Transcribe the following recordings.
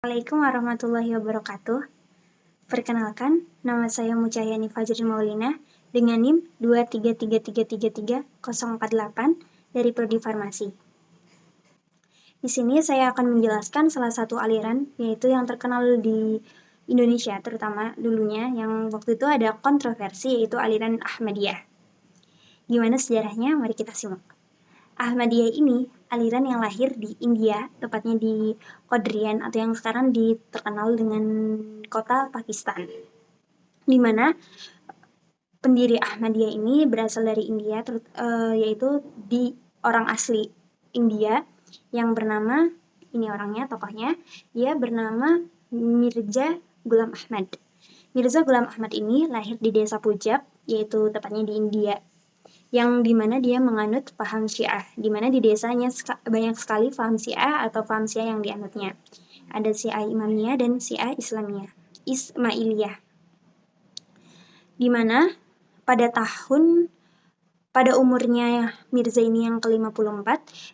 Assalamualaikum warahmatullahi wabarakatuh. Perkenalkan, nama saya Mucahyani Fajrin Maulina dengan NIM 233333048 dari Prodi Farmasi. Di sini saya akan menjelaskan salah satu aliran, yaitu yang terkenal di Indonesia, terutama dulunya, yang waktu itu ada kontroversi, yaitu aliran Ahmadiyah. Gimana sejarahnya? Mari kita simak. Ahmadiyah ini aliran yang lahir di India, tepatnya di Qadrian atau yang sekarang terkenal dengan kota Pakistan. Di mana pendiri Ahmadiyah ini berasal dari India, yaitu di orang asli India yang bernama, ini orangnya, tokohnya, dia bernama Mirza Ghulam Ahmad. Mirza Ghulam Ahmad ini lahir di desa Punjab, yaitu tepatnya di India, yang dimana dia menganut paham Syiah, dimana di desanya banyak sekali paham Syiah atau paham Syiah yang dianutnya. Ada Syiah Imamiyah dan Syiah Ismailiyah. Dimana pada umurnya Mirza ini yang ke-54,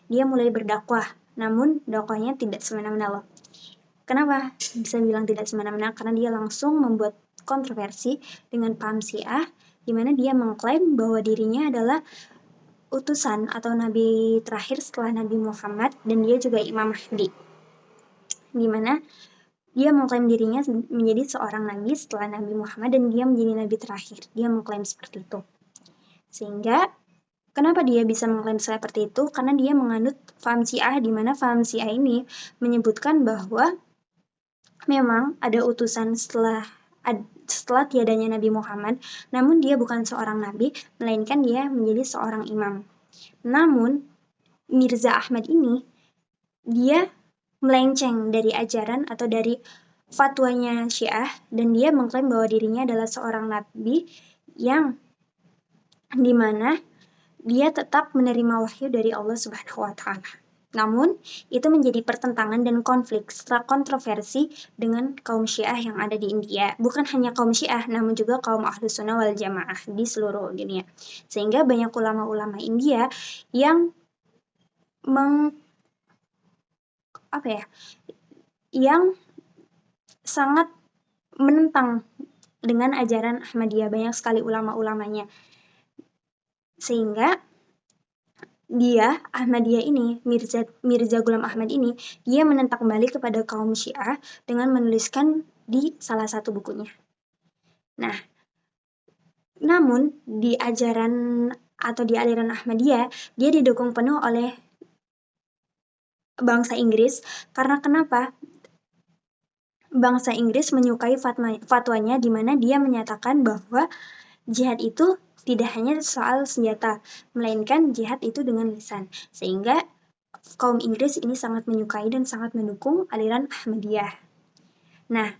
dia mulai berdakwah, namun dakwahnya tidak semena-mena loh. Kenapa bisa bilang tidak semena-mena? Karena dia langsung membuat kontroversi dengan paham Syiah, di mana dia mengklaim bahwa dirinya adalah utusan atau nabi terakhir setelah Nabi Muhammad, dan dia juga Imam Mahdi. Di mana dia mengklaim dirinya menjadi seorang nabi setelah Nabi Muhammad dan dia menjadi nabi terakhir. Dia mengklaim seperti itu. Sehingga kenapa dia bisa mengklaim seperti itu? Karena dia menganut paham Syiah, di mana paham Syiah ini menyebutkan bahwa memang ada utusan setelah tiadanya Nabi Muhammad, namun dia bukan seorang nabi, melainkan dia menjadi seorang imam. Namun, Mirza Ahmad ini, dia melenceng dari ajaran atau dari fatwanya Syiah, dan dia mengklaim bahwa dirinya adalah seorang nabi yang dimana dia tetap menerima wahyu dari Allah Subhanahu wa Ta'ala. Namun, itu menjadi pertentangan dan konflik serta kontroversi dengan kaum Syiah yang ada di India. Bukan hanya kaum Syiah, namun juga kaum Ahlus Sunnah wal Jamaah di seluruh dunia. Sehingga banyak ulama-ulama India yang yang sangat menentang dengan ajaran Ahmadiyah. Banyak sekali ulama-ulamanya. Sehingga Ahmadiyah ini, Mirza Ghulam Ahmad ini, dia menentang balik kepada kaum Syiah dengan menuliskan di salah satu bukunya. Nah, namun di ajaran atau di aliran Ahmadiyah, dia didukung penuh oleh bangsa Inggris. Karena kenapa? Bangsa Inggris menyukai fatwanya, di mana dia menyatakan bahwa jihad itu tidak hanya soal senjata, melainkan jihad itu dengan lisan. Sehingga kaum Inggris ini sangat menyukai dan sangat mendukung aliran Ahmadiyah. Nah,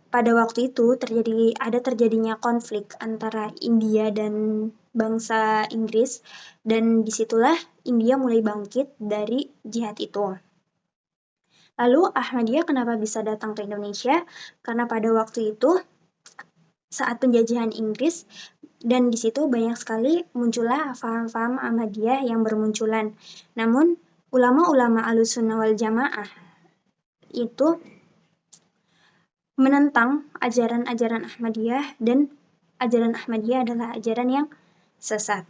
pada waktu itu terjadinya konflik antara India dan bangsa Inggris, dan disitulah India mulai bangkit dari jihad itu. Lalu Ahmadiyah kenapa bisa datang ke Indonesia? Karena pada waktu itu saat penjajahan Inggris, dan di situ banyak sekali muncullah paham-paham Ahmadiyah yang bermunculan. Namun ulama-ulama Ahlussunnah wal Jamaah itu menentang ajaran-ajaran Ahmadiyah, dan ajaran Ahmadiyah adalah ajaran yang sesat.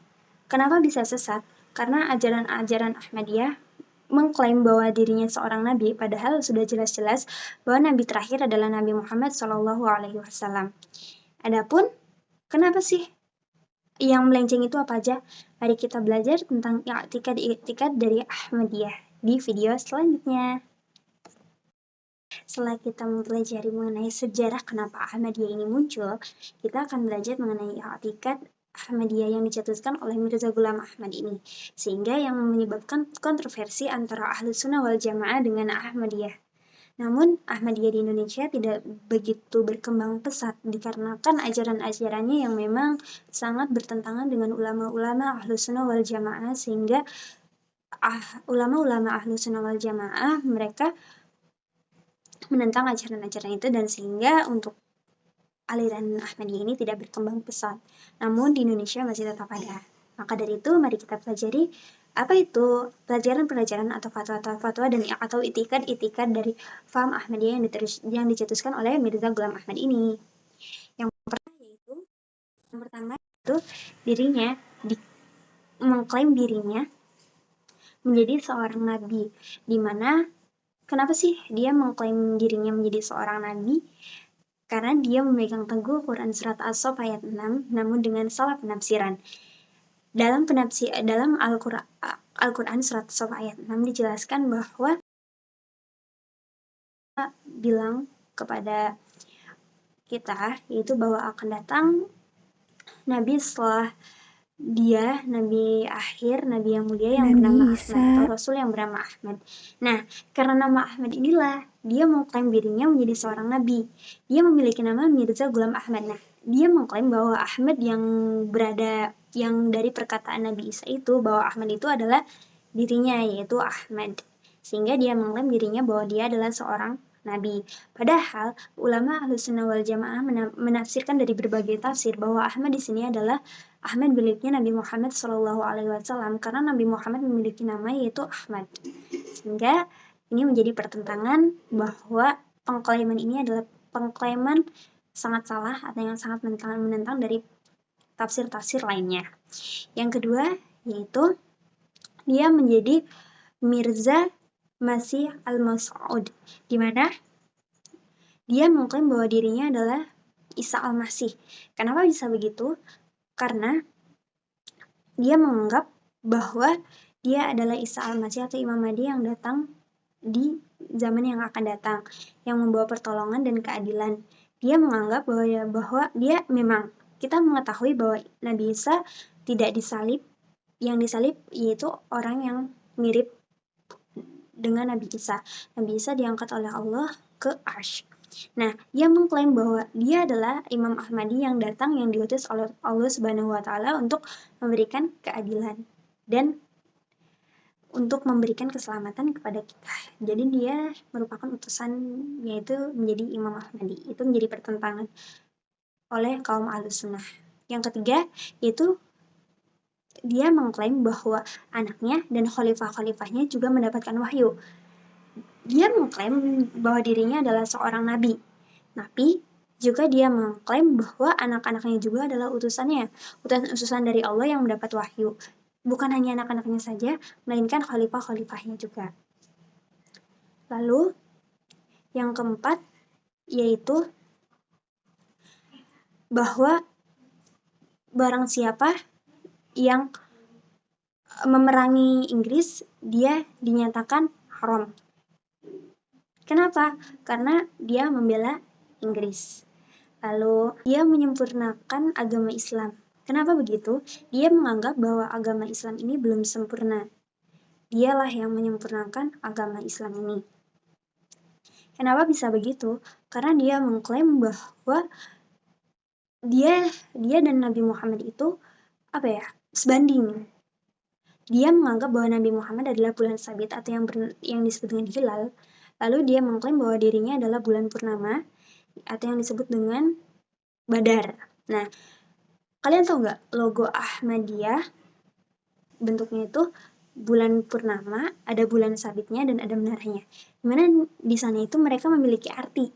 Kenapa bisa sesat? Karena ajaran-ajaran Ahmadiyah mengklaim bahwa dirinya seorang nabi, padahal sudah jelas-jelas bahwa nabi terakhir adalah Nabi Muhammad SAW. Adapun kenapa sih yang melenceng itu apa aja? Mari kita belajar tentang i'tiqad dari Ahmadiyah di video selanjutnya. Setelah kita mempelajari mengenai sejarah kenapa Ahmadiyah ini muncul, kita akan belajar mengenai i'tiqad Ahmadiyah yang dicetuskan oleh Mirza Ghulam Ahmad ini, sehingga yang menyebabkan kontroversi antara Ahlus Sunnah wal Jamaah dengan Ahmadiyah. Namun, Ahmadiyah di Indonesia tidak begitu berkembang pesat dikarenakan ajaran-ajarannya yang memang sangat bertentangan dengan ulama-ulama Ahlus Sunnah wal Jamaah, sehingga ulama-ulama Ahlus Sunnah wal Jamaah mereka menentang ajaran-ajaran itu, dan sehingga untuk aliran Ahmadiyah ini tidak berkembang pesat. Namun di Indonesia masih tetap ada. Maka dari itu, mari kita pelajari Apa itu? Pelajaran-pelajaran atau fatwa-fatwa dan atau itikad-itikad dari faham Ahmadiyah yang dicetuskan oleh Mirza Ghulam Ahmad ini. Yang pertama itu dirinya mengklaim dirinya menjadi seorang nabi. Dimana kenapa sih dia mengklaim dirinya menjadi seorang nabi? Karena dia memegang teguh Quran surat As-Saff ayat 6 namun dengan salah penafsiran. Dalam Al-Quran surat As-Saff ayat 6 dijelaskan bahwa bilang kepada kita yaitu bahwa akan datang nabi setelah dia, nabi akhir, nabi yang mulia yang bernama Ahmad atau Rasul yang bernama Ahmad. Nah, karena nama Ahmad inilah dia mengklaim dirinya menjadi seorang nabi. Dia memiliki nama Mirza Ghulam Ahmad. Nah, dia mengklaim bahwa Ahmad yang dari perkataan Nabi Isa itu, bahwa Ahmad itu adalah dirinya, yaitu Ahmad. Sehingga dia mengklaim dirinya bahwa dia adalah seorang nabi. Padahal ulama Ahlussunnah wal Jamaah menafsirkan dari berbagai tafsir bahwa Ahmad di sini adalah Ahmad miliknya Nabi Muhammad SAW karena Nabi Muhammad memiliki nama yaitu Ahmad. Sehingga ini menjadi pertentangan bahwa pengklaiman ini adalah pengklaiman sangat salah atau yang sangat menentang dari tafsir-tafsir lainnya. Yang kedua yaitu dia menjadi Mirza Masih al-Mas'ud, di mana dia mengklaim bahwa dirinya adalah Isa al-Masih. Kenapa bisa begitu? Karena dia menganggap bahwa dia adalah Isa al-Masih atau Imam Mahdi yang datang di zaman yang akan datang, yang membawa pertolongan dan keadilan. Dia menganggap bahwa dia memang, kita mengetahui bahwa Nabi Isa tidak disalib, yang disalib yaitu orang yang mirip dengan Nabi Isa. Nabi Isa diangkat oleh Allah ke Arsy. Nah, dia mengklaim bahwa dia adalah Imam Ahmadi yang datang yang diutus oleh Allah Subhanahu wa taala untuk memberikan keadilan dan untuk memberikan keselamatan kepada kita. Jadi dia merupakan utusan, yaitu menjadi Imam Ahmadi. Itu menjadi pertentangan oleh kaum Ahlussunnah. Yang ketiga yaitu dia mengklaim bahwa anaknya dan khalifah-khalifahnya juga mendapatkan wahyu. Dia mengklaim bahwa dirinya adalah seorang nabi. Tapi juga dia mengklaim bahwa anak-anaknya juga adalah utusan dari Allah yang mendapat wahyu. Bukan hanya anak-anaknya saja, melainkan khalifah-khalifahnya juga. Lalu, yang keempat, yaitu bahwa barang siapa yang memerangi Inggris, dia dinyatakan haram. Kenapa? Karena dia membela Inggris. Lalu, dia menyempurnakan agama Islam. Kenapa begitu? Dia menganggap bahwa agama Islam ini belum sempurna. Dialah yang menyempurnakan agama Islam ini. Kenapa bisa begitu? Karena dia mengklaim bahwa dia dan Nabi Muhammad itu sebanding. Dia menganggap bahwa Nabi Muhammad adalah bulan sabit atau yang disebut dengan hilal. Lalu dia mengklaim bahwa dirinya adalah bulan purnama atau yang disebut dengan badar. Nah, kalian tahu nggak logo Ahmadiyah bentuknya itu bulan purnama, ada bulan sabitnya dan ada menaranya. Dimana di sana itu mereka memiliki arti.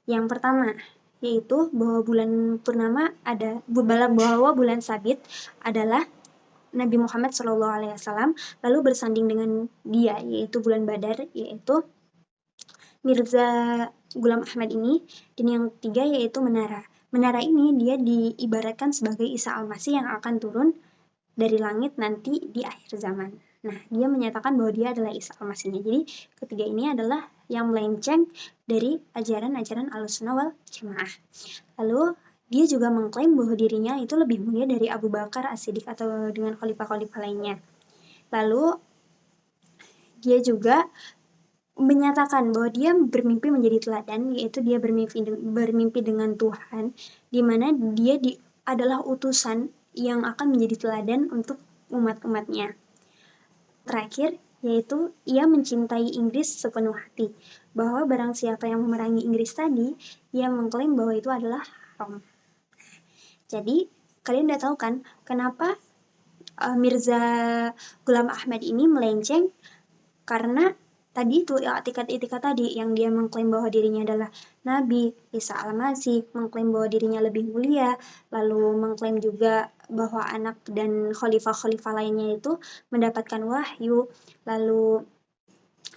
Yang pertama yaitu bahwa bulan purnama bahwa bulan sabit adalah Nabi Muhammad SAW, lalu bersanding dengan dia yaitu bulan badar yaitu Mirza Ghulam Ahmad ini. Dan yang ketiga yaitu menara. Menara ini dia diibaratkan sebagai Isa al-Masih yang akan turun dari langit nanti di akhir zaman. Nah, dia menyatakan bahwa dia adalah Isa al-Masihnya. Jadi, ketiga ini adalah yang melenceng dari ajaran-ajaran Ahlussunnah wal Jamaah. Lalu, dia juga mengklaim bahwa dirinya itu lebih mulia dari Abu Bakar As-Siddiq atau dengan khalifah-khalifah lainnya. Lalu, dia juga menyatakan bahwa dia bermimpi menjadi teladan, yaitu dia bermimpi dengan Tuhan, di mana dia adalah utusan yang akan menjadi teladan untuk umat-umatnya. Terakhir, yaitu ia mencintai Inggris sepenuh hati, bahwa barang siapa yang memerangi Inggris tadi, ia mengklaim bahwa itu adalah haram. Jadi, kalian udah tahu kan kenapa Mirza Ghulam Ahmad ini melenceng karena tadi itu etikat-etikat tadi yang dia mengklaim bahwa dirinya adalah Nabi Isa Al-Masih, mengklaim bahwa dirinya lebih mulia, lalu mengklaim juga bahwa anak dan khalifah-khalifah lainnya itu mendapatkan wahyu, lalu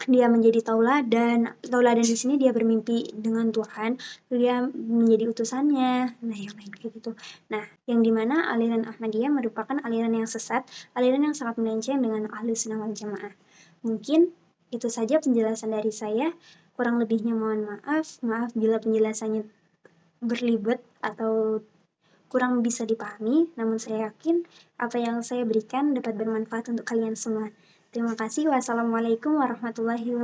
dia menjadi tauladan di sini dia bermimpi dengan Tuhan, dia menjadi utusannya, nah yang lain kayak gitu. Nah, yang dimana aliran Ahmadiyah merupakan aliran yang sesat, aliran yang sangat melenceng dengan Ahlus Sunnah wal Jamaah. Mungkin itu saja penjelasan dari saya, kurang lebihnya mohon maaf bila penjelasannya berlibat atau kurang bisa dipahami, namun saya yakin apa yang saya berikan dapat bermanfaat untuk kalian semua. Terima kasih. Wassalamualaikum warahmatullahi wabarakatuh.